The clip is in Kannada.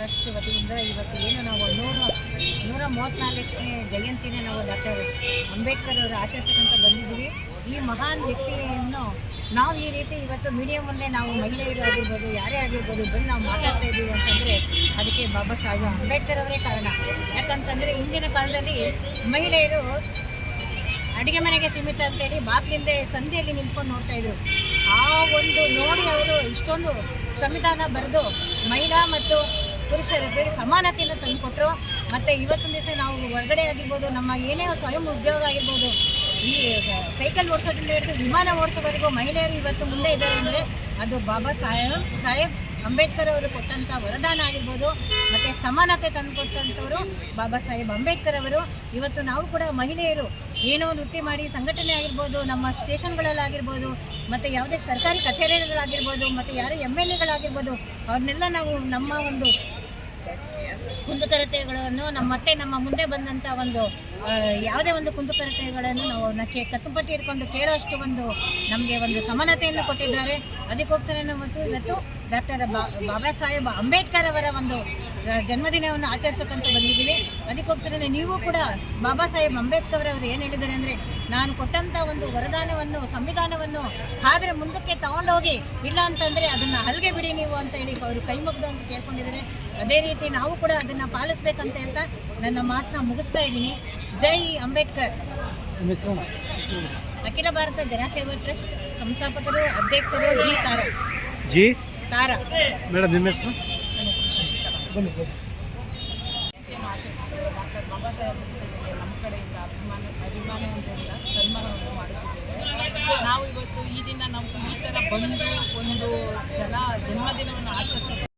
ಟ್ರಸ್ಟ್ ವತಿಯಿಂದ ಇವತ್ತು ಏನು ನಾವು 134ನೇ ಜಯಂತಿನ ನಾವು ಡಾಕ್ಟರ್ ಅಂಬೇಡ್ಕರ್ ಅವರು ಆಚರಿಸಕ್ಕಂತ ಬಂದಿದ್ದೀವಿ. ಈ ಮಹಾನ್ ವ್ಯಕ್ತಿಯನ್ನು ನಾವು ಈ ರೀತಿ ಇವತ್ತು ಮೀಡಿಯಾ ಮುಂದೆ ನಾವು ಮಹಿಳೆಯರು ಆಗಿರ್ಬೋದು, ಯಾರೇ ಆಗಿರ್ಬೋದು ಬಂದು ನಾವು ಮಾತಾಡ್ತಾ ಇದ್ದೀವಿ ಅಂತಂದರೆ ಅದಕ್ಕೆ ಬಾಬಾ ಸಾಹೇಬ್ ಅಂಬೇಡ್ಕರ್ ಅವರೇ ಕಾರಣ. ಯಾಕಂತಂದರೆ ಇಂದಿನ ಕಾಲದಲ್ಲಿ ಮಹಿಳೆಯರು ಅಡುಗೆ ಮನೆಗೆ ಸೀಮಿತ ಅಂತೇಳಿ ಬಾಗಿಲಿಂದ ಸಂಧಿಯಲ್ಲಿ ನಿಂತ್ಕೊಂಡು ನೋಡ್ತಾ ಇದ್ರು. ಆ ಒಂದು ನೋಡಿ ಅವರು ಇಷ್ಟೊಂದು ಸಂವಿಧಾನ ಬರೆದು ಮಹಿಳಾ ಮತ್ತು ಪುರುಷರಿಗೆ ಸಮಾನತೆಯನ್ನು ತಂದುಕೊಟ್ರು. ಮತ್ತು ಇವತ್ತೊಂದು ದಿವಸ ನಾವು ಹೊರಗಡೆ ಆಗಿರ್ಬೋದು, ನಮ್ಮ ಏನೇ ಸ್ವಯಂ ಉದ್ಯೋಗ ಆಗಿರ್ಬೋದು, ಈ ಸೈಕಲ್ ಓಡಿಸೋದ್ರಿಂದ ಹಿಡಿದು ವಿಮಾನ ಓಡಿಸೋವರೆಗೂ ಮಹಿಳೆಯರು ಇವತ್ತು ಮುಂದೆ ಇದ್ದಾರೆ ಅಂದರೆ ಅದು ಬಾಬಾ ಸಾಹೇಬ್ ಅಂಬೇಡ್ಕರ್ ಅವರು ಕೊಟ್ಟಂಥ ವರದಾನ ಆಗಿರ್ಬೋದು. ಮತ್ತು ಸಮಾನತೆ ತಂದುಕೊಟ್ಟಂಥವರು ಬಾಬಾ ಸಾಹೇಬ್ ಅಂಬೇಡ್ಕರ್ ಅವರು. ಇವತ್ತು ನಾವು ಕೂಡ ಮಹಿಳೆಯರು ಏನೋ ವೃತ್ತಿ ಮಾಡಿ ಸಂಘಟನೆ ಆಗಿರ್ಬೋದು, ನಮ್ಮ ಸ್ಟೇಷನ್ಗಳಲ್ಲಾಗಿರ್ಬೋದು, ಮತ್ತು ಯಾವುದೇ ಸರ್ಕಾರಿ ಕಚೇರಿಗಳಾಗಿರ್ಬೋದು, ಮತ್ತು ಯಾರೇ MLAಗಳಾಗಿರ್ಬೋದು, ಅವ್ರನ್ನೆಲ್ಲ ನಾವು ನಮ್ಮ ಒಂದು ಕುಂದುಕೊರತೆಗಳನ್ನು ನಮ್ಮ ಮುಂದೆ ಬಂದಂಥ ಒಂದು ಯಾವುದೇ ಒಂದು ಕುಂದುಕೊರತೆಗಳನ್ನು ನಾವು ಅವ್ರನ್ನ ಕತ್ತುಪಟ್ಟಿ ಹಿಡ್ಕೊಂಡು ಕೇಳೋಷ್ಟು ಒಂದು ನಮಗೆ ಒಂದು ಸಮಾನತೆಯನ್ನು ಕೊಟ್ಟಿದ್ದಾರೆ. ಅದಕ್ಕೋಸ್ಕರ ಇವತ್ತು ಡಾಕ್ಟರ್ ಬಾಬಾ ಸಾಹೇಬ್ ಅಂಬೇಡ್ಕರ್ ಅವರ ಒಂದು ಜನ್ಮದಿನವನ್ನು ಆಚರಿಸೋಕ್ಕಂತ ಬಂದಿದ್ದೀವಿ. ಅದಕ್ಕೋಸ್ಕರ ನೀವು ಕೂಡ ಬಾಬಾ ಸಾಹೇಬ್ ಅಂಬೇಡ್ಕರ್ ಅವರು ಏನು ಹೇಳಿದ್ದಾರೆ ಅಂದರೆ, ನಾನು ಕೊಟ್ಟಂಥ ಒಂದು ವರದಾನವನ್ನು, ಸಂವಿಧಾನವನ್ನು ಆದರೆ ಮುಂದಕ್ಕೆ ತಗೊಂಡೋಗಿ, ಇಲ್ಲ ಅಂತಂದರೆ ಅದನ್ನು ಹಲ್ಗೆ ಬಿಡಿ ನೀವು ಅಂತ ಹೇಳಿ ಅವರು ಕೈ ಮುಗಿದು ಅಂತ ಕೇಳ್ಕೊಂಡಿದ್ದಾರೆ. ಅದೇ ರೀತಿ ನಾವು ಕೂಡ ಅದನ್ನು ಪಾಲಿಸ್ಬೇಕಂತ ಹೇಳ್ತಾ ನನ್ನ ಮಾತನ್ನ ಮುಗಿಸ್ತಾ ಇದ್ದೀನಿ. ಜೈ ಅಂಬೇಡ್ಕರ್. ಅಖಿಲ ಭಾರತ ಜನಸೇವಾ ಟ್ರಸ್ಟ್ ಸಂಸ್ಥಾಪಕರು, ಅಧ್ಯಕ್ಷರು ಜಿ ತಾರಾ ಮೇಡಮ್. ನಿಮ್ಮ ಹೆಸರು? ಡಾಕ್ಟರ್ ಬಾಬಾ ಸಾಹೇಬ್ ನಮ್ಮ ಕಡೆಯಿಂದ ಅಭಿಮಾನದಿಂದ ಸನ್ಮಾನವನ್ನು ಮಾಡುತ್ತಿದ್ದೇವೆ. ನಾವು ಇವತ್ತು ಈ ದಿನ ನಾವು ಈ ಥರ ಬಂದು ಒಂದು ಜನ್ಮದಿನವನ್ನು ಆಚರಿಸೋದು